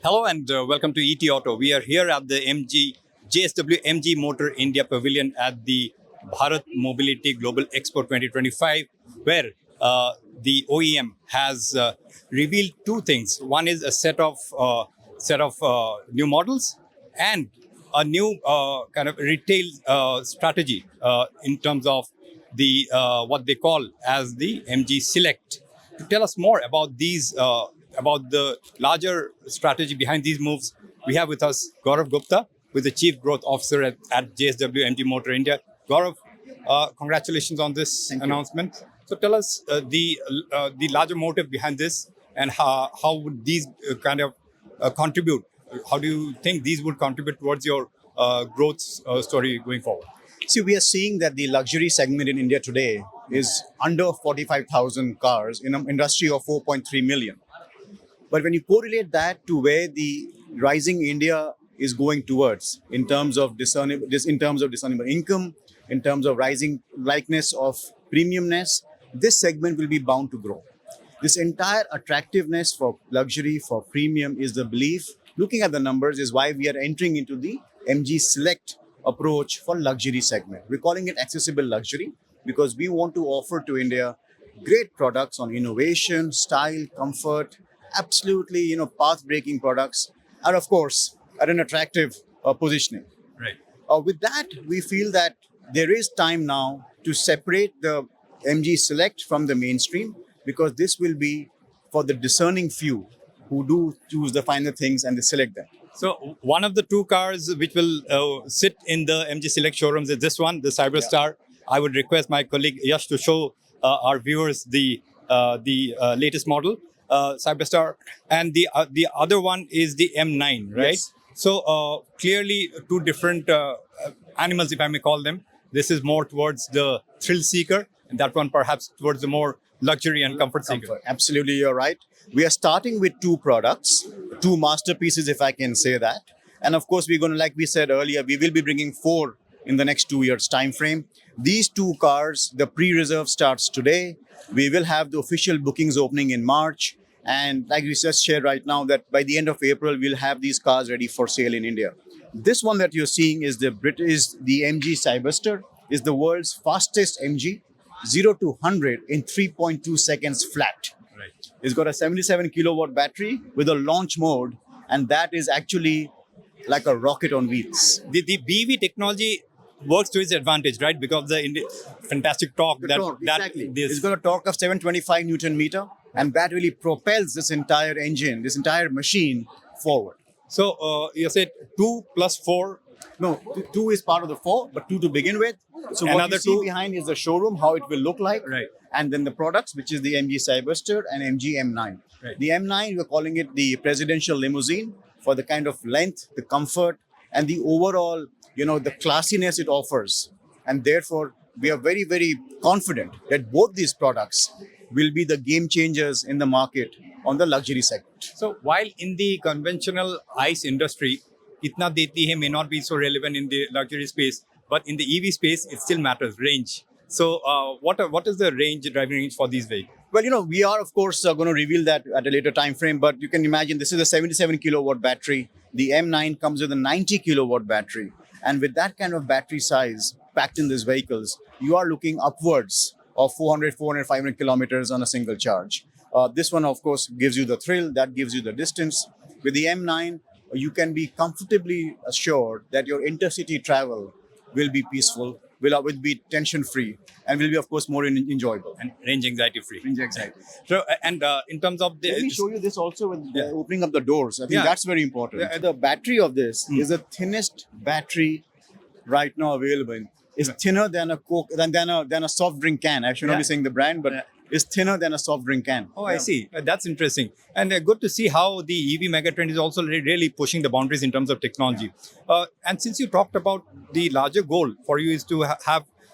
Hello and welcome to ET Auto. We are here at the JSW MG Motor India Pavilion at the Bharat Mobility Global Expo 2025, where the OEM has revealed two things. One is a set of new models and a new kind of retail strategy in terms of the what they call as the MG Select. To tell us more about these. About the larger strategy behind these moves, we have with us Gaurav Gupta, who is the Chief Growth Officer at JSW MG Motor India. Gaurav, congratulations on this announcement. So tell us the larger motive behind this and how would these kind of contribute? How do you think these would contribute towards your growth story going forward? See, we are seeing that the luxury segment in India today is under 45,000 cars in an industry of 4.3 million. But when you correlate that to where the rising India is going towards in terms of discernible income, in terms of rising likeness of premiumness, this segment will be bound to grow. This entire attractiveness for luxury, for premium is the belief. Looking at the numbers is why we are entering into the MG Select approach for luxury segment. We're calling it accessible luxury because we want to offer to India great products on innovation, style, comfort, absolutely, path-breaking products, and of course, at an attractive positioning. Right. With that, we feel that there is time now to separate the MG Select from the mainstream because this will be for the discerning few who do choose the finer things and they select them. So one of the two cars which will sit in the MG Select showrooms is this one, the Cyberster. Yeah. I would request my colleague Yash to show our viewers the latest model. Cyberster, and the other one is the M9, right? Yes. So clearly two different animals, if I may call them. This is more towards the thrill seeker, and that one perhaps towards the more luxury and comfort seeker. Absolutely, you're right. We are starting with two products, two masterpieces, if I can say that. And of course, we're going to, like we said earlier, we will be bringing four in the next 2 years time frame. These two cars, the pre-reserve starts today. We will have the official bookings opening in March. And like we just shared right now, that by the end of April, we'll have these cars ready for sale in India. This one that you're seeing is the MG Cyberster, is the world's fastest MG, 0 to 100 in 3.2 seconds flat. Right. It's got a 77 kilowatt battery with a launch mode, and that is actually like a rocket on wheels. The BEV technology works to its advantage, right? Because of the fantastic torque. Exactly. It's got a torque of 725 Newton meter, and that really propels this entire engine, this entire machine forward. So you said 2 plus 4. No, two is part of the 4, but 2 to begin with. So another what you see behind is the showroom, how it will look like. Right. And then the products, which is the MG Cyberster and MG M9. Right. The M9, we're calling it the presidential limousine for the kind of length, the comfort, and the overall, the classiness it offers. And therefore, we are very, very confident that both these products will be the game changers in the market on the luxury segment. So while in the conventional ICE industry, itna deti hai may not be so relevant in the luxury space, but in the EV space, it still matters, range. So what is the driving range for these vehicles? Well, we are, of course, going to reveal that at a later time frame, but you can imagine this is a 77 kilowatt battery. The M9 comes with a 90 kilowatt battery. And with that kind of battery size packed in these vehicles, you are looking upwards of 400, 500 kilometers on a single charge. This one, of course, gives you the thrill, that gives you the distance. With the M9, you can be comfortably assured that your intercity travel will be peaceful, will be tension-free, and will be, of course, more enjoyable. And range anxiety-free. Range anxiety. So, and in terms of the... Let me show you this also with opening up the doors. I think that's very important. Yeah. The battery of this is the thinnest battery right now available. It's thinner than a Coke, than a soft drink can. I should not be saying the brand, but it's thinner than a soft drink can. Oh, I see. That's interesting. And good to see how the EV megatrend is also really pushing the boundaries in terms of technology. And since you talked about the larger goal for you is to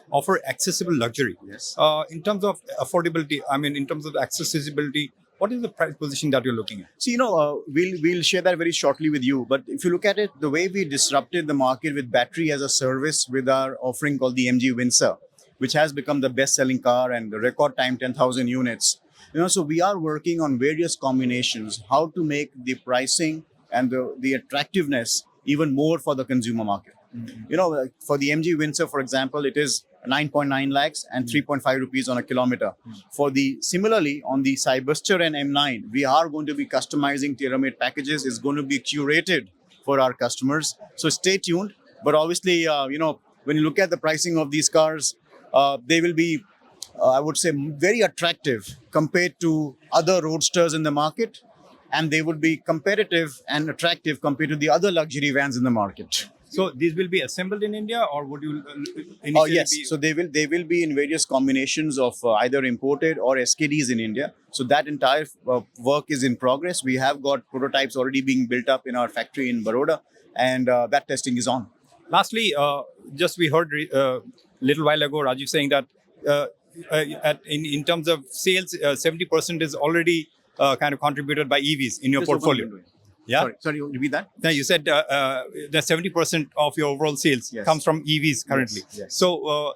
offer accessible luxury. Yes. In terms of affordability, in terms of accessibility, what is the price position that you're looking at? So, we'll share that very shortly with you. But if you look at it, the way we disrupted the market with battery as a service with our offering called the MG Windsor, which has become the best-selling car and the record time 10,000 units. So we are working on various combinations, how to make the pricing and the attractiveness even more for the consumer market. You know, for the MG Windsor, for example, it is 9.9 lakhs and 3.5 rupees on a kilometer. For the similarly on the Cyberster and M9, we are going to be customizing tailor-made packages. It's going to be curated for our customers. So stay tuned. But obviously, you know, when you look at the pricing of these cars, they will be, I would say, very attractive compared to other roadsters in the market, and they would be competitive and attractive compared to the other luxury vans in the market. So these will be assembled in India, or would you initially Oh yes, be? so they will be in various combinations of either imported or SKDs in India. So that entire work is in progress. We have got prototypes already being built up in our factory in Baroda, and that testing is on. Lastly, just we heard a little while ago Rajiv saying that in terms of sales, 70% is already kind of contributed by EVs in your Just what we've portfolio. been doing. Yeah. Sorry, you repeat that? Now you said that 70% of your overall sales Yes. comes from EVs currently. Yes. So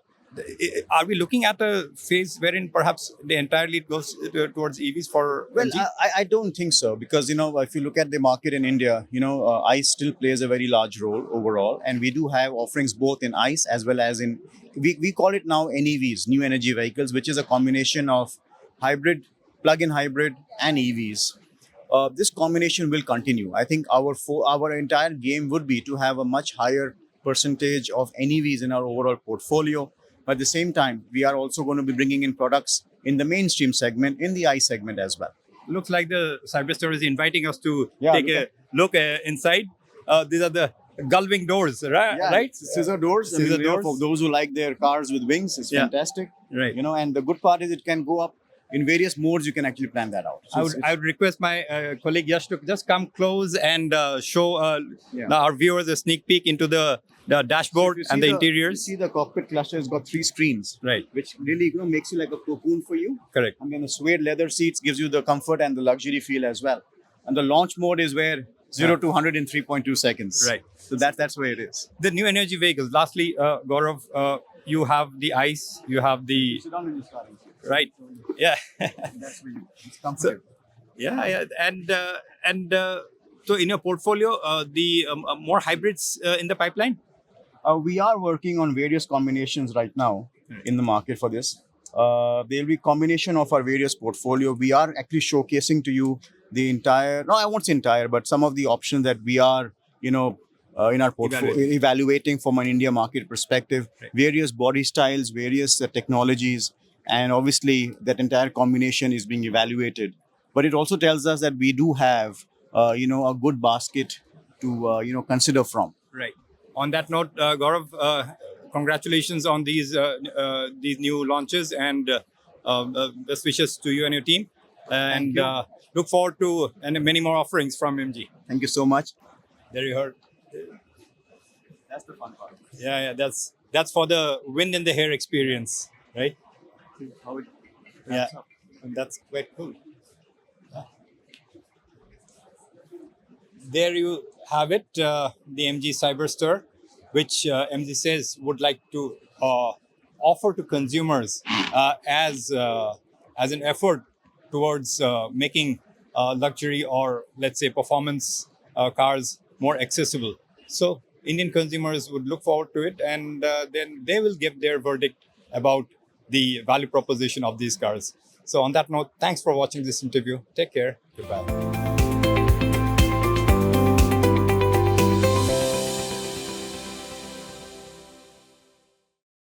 are we looking at a phase wherein perhaps the entirely goes towards EVs for Well, MG? I don't think so, because, you know, if you look at the market in India, you know, ICE still plays a very large role overall, and we do have offerings both in ICE as well as in, we call it now NEVs, new energy vehicles, which is a combination of hybrid, plug-in hybrid, and EVs. This combination will continue. I think our entire game would be to have a much higher percentage of NEVs in our overall portfolio. But at the same time, we are also going to be bringing in products in the mainstream segment, in the ICE segment as well. Looks like the Cyberster is inviting us to Yeah, take a look inside. These are the gull-wing doors, right? Scissor doors. I Scissor mean, you know, doors. for those who like their cars with wings, it's Yeah. fantastic. Right. You know, and the good part is it can go up in various modes. You can actually plan that out. So I would request my colleague Yash to just come close and show Yeah. our viewers a sneak peek into the dashboard If you and see the interiors. You see the cockpit cluster has got 3 screens, Right. which really, you know, makes you like a cocoon for you. Correct. And then the suede leather seats gives you the comfort and the luxury feel as well. And the launch mode is where 0 to 100 in 3.2 seconds. Right. So that's where it is. The new energy vehicles. Lastly, Gaurav, you have the ICE, you have the Sit down in this car. right. Yeah. That's really, it's comfortable. Yeah. And so in your portfolio, the more hybrids in the pipeline. We are working on various combinations right now in the market for this. There will be combination of our various portfolio. We are actually showcasing to you the entire, no, I won't say entire, but some of the options that we are, you know, in our portfolio, evaluating from an India market perspective, various body styles, various technologies, and obviously that entire combination is being evaluated. But it also tells us that we do have, you know, a good basket to, you know, consider from. Right. On that note, Gaurav, congratulations on these new launches, and best wishes to you and your team. And you. look forward to many more offerings from MG. Thank you so much. There you heard. That's the fun part. Yeah. That's for the wind in the hair experience, right? How it Yeah, and that's quite cool. There you have it, the MG Cyberster, which MG says would like to offer to consumers as an effort towards making luxury, or let's say performance cars more accessible. So Indian consumers would look forward to it, and then they will give their verdict about the value proposition of these cars. So on that note, thanks for watching this interview. Take care. Goodbye.